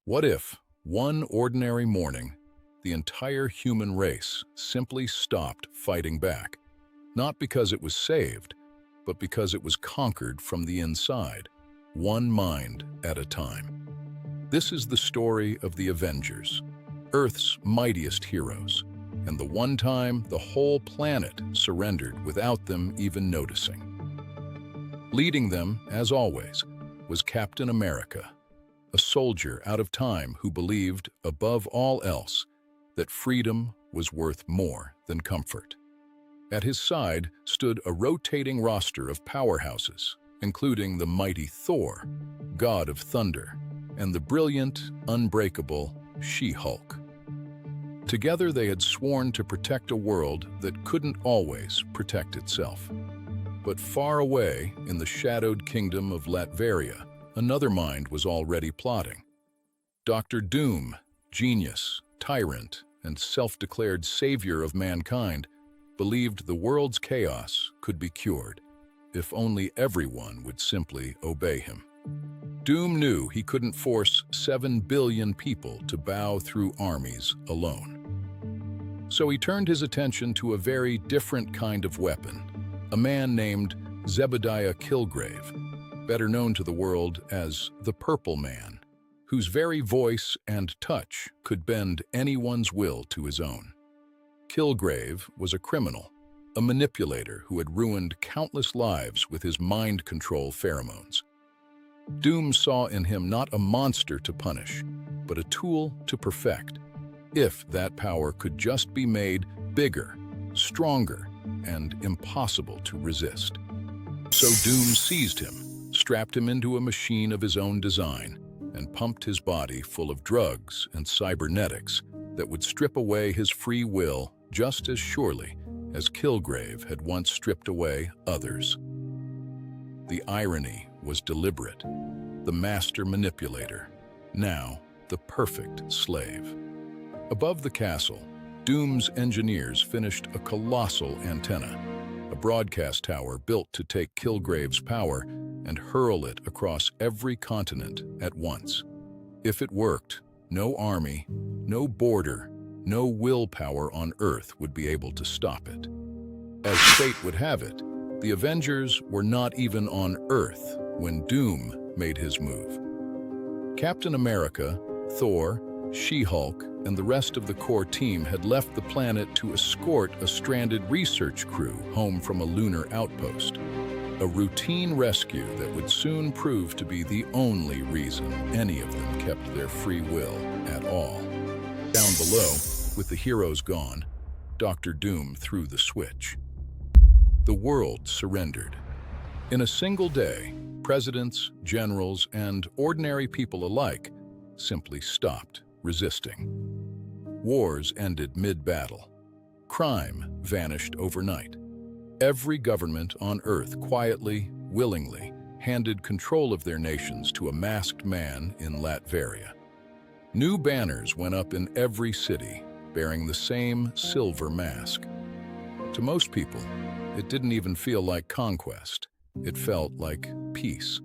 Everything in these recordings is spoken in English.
What if, one ordinary morning, the entire human race simply stopped fighting back? Not because it was saved, but because it was conquered from the inside, one mind at a time. This is the story of the Avengers, Earth's mightiest heroes, and the one time the whole planet surrendered without them even noticing. Leading them, as always, was Captain America, a soldier out of time who believed, above all else, that freedom was worth more than comfort. At his side stood a rotating roster of powerhouses, including the mighty Thor, god of thunder, and the brilliant, unbreakable She-Hulk. Together they had sworn to protect a world that couldn't always protect itself. But far away, in the shadowed kingdom of Latveria, another mind was already plotting. Dr. Doom, genius, tyrant, and self-declared savior of mankind, believed the world's chaos could be cured, if only everyone would simply obey him. Doom knew he couldn't force 7 billion people to bow through armies alone. So he turned his attention to a very different kind of weapon, a man named Zebediah Kilgrave, better known to the world as the Purple Man, whose very voice and touch could bend anyone's will to his own. Kilgrave was a criminal, a manipulator who had ruined countless lives with his mind control pheromones. Doom saw in him not a monster to punish, but a tool to perfect, if that power could just be made bigger, stronger, and impossible to resist. So Doom seized him, strapped him into a machine of his own design, and pumped his body full of drugs and cybernetics that would strip away his free will just as surely as Kilgrave had once stripped away others. The irony was deliberate. The master manipulator, now the perfect slave. Above the castle, Doom's engineers finished a colossal antenna, a broadcast tower built to take Kilgrave's power and hurl it across every continent at once. If it worked, no army, no border, no willpower on Earth would be able to stop it. As fate would have it, the Avengers were not even on Earth when Doom made his move. Captain America, Thor, She-Hulk, and the rest of the core team had left the planet to escort a stranded research crew home from a lunar outpost, a routine rescue that would soon prove to be the only reason any of them kept their free will at all. Down below, with the heroes gone, Dr. Doom threw the switch. The world surrendered. In a single day, presidents, generals, and ordinary people alike simply stopped resisting. Wars ended mid-battle. Crime vanished overnight. Every government on Earth quietly, willingly, handed control of their nations to a masked man in Latveria. New banners went up in every city, bearing the same silver mask. To most people, it didn't even feel like conquest. It felt like peace.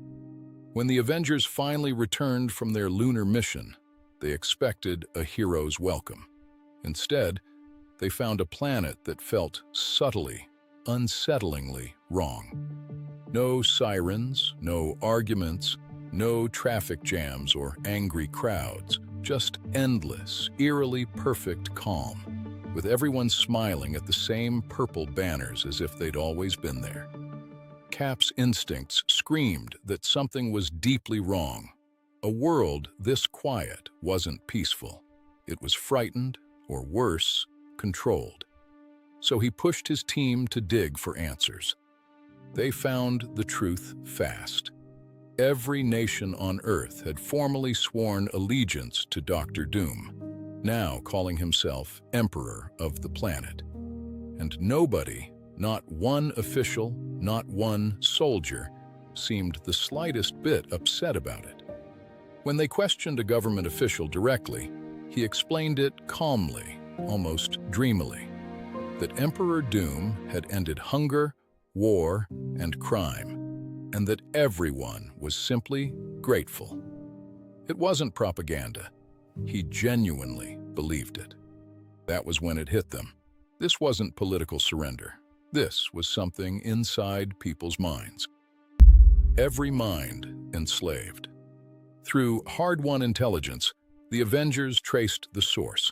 When the Avengers finally returned from their lunar mission, they expected a hero's welcome. Instead, they found a planet that felt subtly, unsettlingly wrong. No sirens, no arguments, no traffic jams or angry crowds, just endless, eerily perfect calm, with everyone smiling at the same purple banners as if they'd always been there. Cap's instincts screamed that something was deeply wrong. A world this quiet wasn't peaceful. It was frightened, or worse, controlled. So he pushed his team to dig for answers. They found the truth fast. Every nation on Earth had formally sworn allegiance to Dr. Doom, now calling himself Emperor of the planet. And nobody, not one official, not one soldier, seemed the slightest bit upset about it. When they questioned a government official directly, he explained it calmly, almost dreamily, that Emperor Doom had ended hunger, war, and crime, and that everyone was simply grateful. It wasn't propaganda. He genuinely believed it. That was when it hit them. This wasn't political surrender. This was something inside people's minds. Every mind enslaved. Through hard-won intelligence, the Avengers traced the source.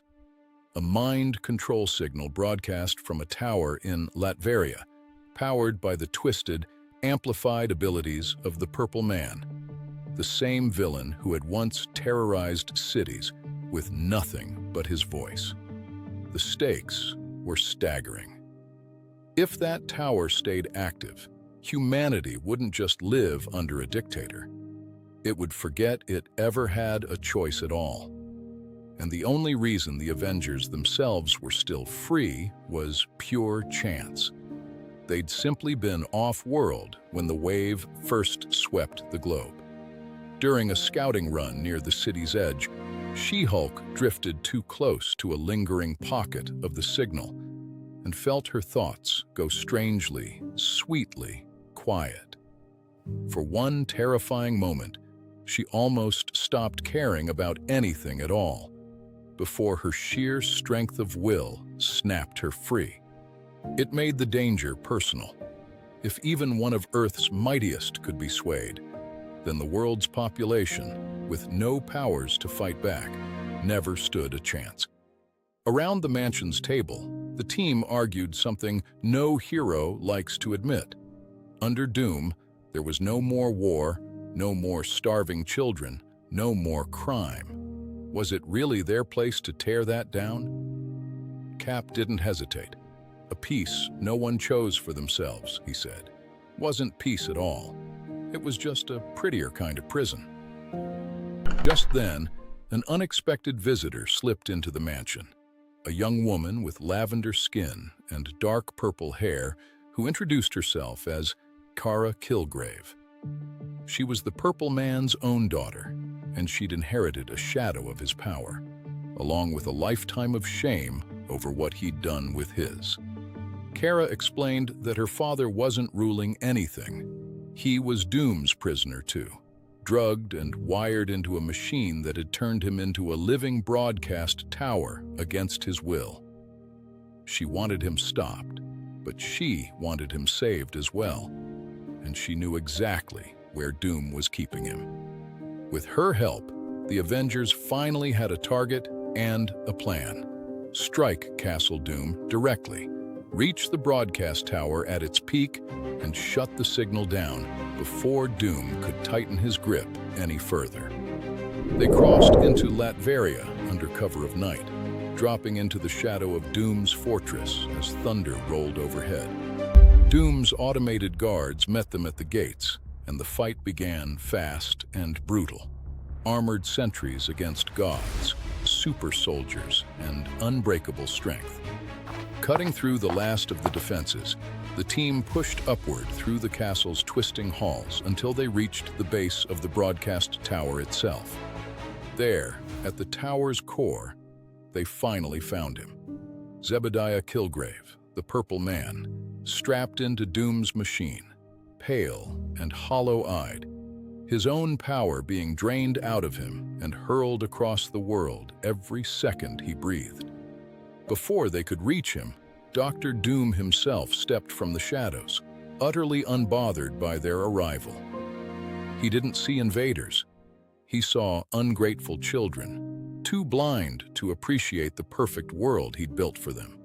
A mind control signal broadcast from a tower in Latveria, powered by the twisted, amplified abilities of the Purple Man, the same villain who had once terrorized cities with nothing but his voice. The stakes were staggering. If that tower stayed active, humanity wouldn't just live under a dictator. It would forget it ever had a choice at all. And the only reason the Avengers themselves were still free was pure chance. They'd simply been off-world when the wave first swept the globe. During a scouting run near the city's edge, She-Hulk drifted too close to a lingering pocket of the signal and felt her thoughts go strangely, sweetly quiet. For one terrifying moment, she almost stopped caring about anything at all, before her sheer strength of will snapped her free. It made the danger personal. If even one of Earth's mightiest could be swayed, then the world's population, with no powers to fight back, never stood a chance. Around the mansion's table, the team argued something no hero likes to admit. Under Doom, there was no more war, no more starving children, no more crime. Was it really their place to tear that down? Cap didn't hesitate. A peace no one chose for themselves, he said. Wasn't peace at all. It was just a prettier kind of prison. Just then, an unexpected visitor slipped into the mansion. A young woman with lavender skin and dark purple hair who introduced herself as Kara Kilgrave. She was the Purple Man's own daughter, and she'd inherited a shadow of his power, along with a lifetime of shame over what he'd done with his. Kara explained that her father wasn't ruling anything. He was Doom's prisoner too, drugged and wired into a machine that had turned him into a living broadcast tower against his will. She wanted him stopped, but she wanted him saved as well, and she knew exactly where Doom was keeping him. With her help, the Avengers finally had a target and a plan. Strike Castle Doom directly, reach the broadcast tower at its peak, and shut the signal down before Doom could tighten his grip any further. They crossed into Latveria under cover of night, dropping into the shadow of Doom's fortress as thunder rolled overhead. Doom's automated guards met them at the gates, and the fight began fast and brutal. Armored sentries against gods, super soldiers, and unbreakable strength. Cutting through the last of the defenses, the team pushed upward through the castle's twisting halls until they reached the base of the broadcast tower itself. There, at the tower's core, they finally found him. Zebediah Kilgrave, the Purple Man, strapped into Doom's machine, pale and hollow-eyed, his own power being drained out of him and hurled across the world every second he breathed. Before they could reach him, Dr. Doom himself stepped from the shadows, utterly unbothered by their arrival. He didn't see invaders. He saw ungrateful children, too blind to appreciate the perfect world he'd built for them.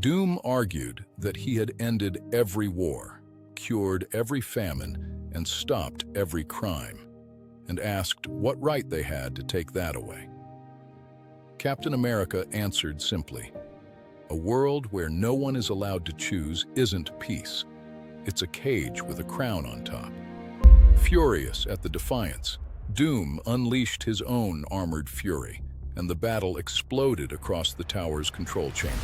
Doom argued that he had ended every war, cured every famine, and stopped every crime, and asked what right they had to take that away. Captain America answered simply, "A world where no one is allowed to choose isn't peace. It's a cage with a crown on top." Furious at the defiance, Doom unleashed his own armored fury, and the battle exploded across the tower's control chamber.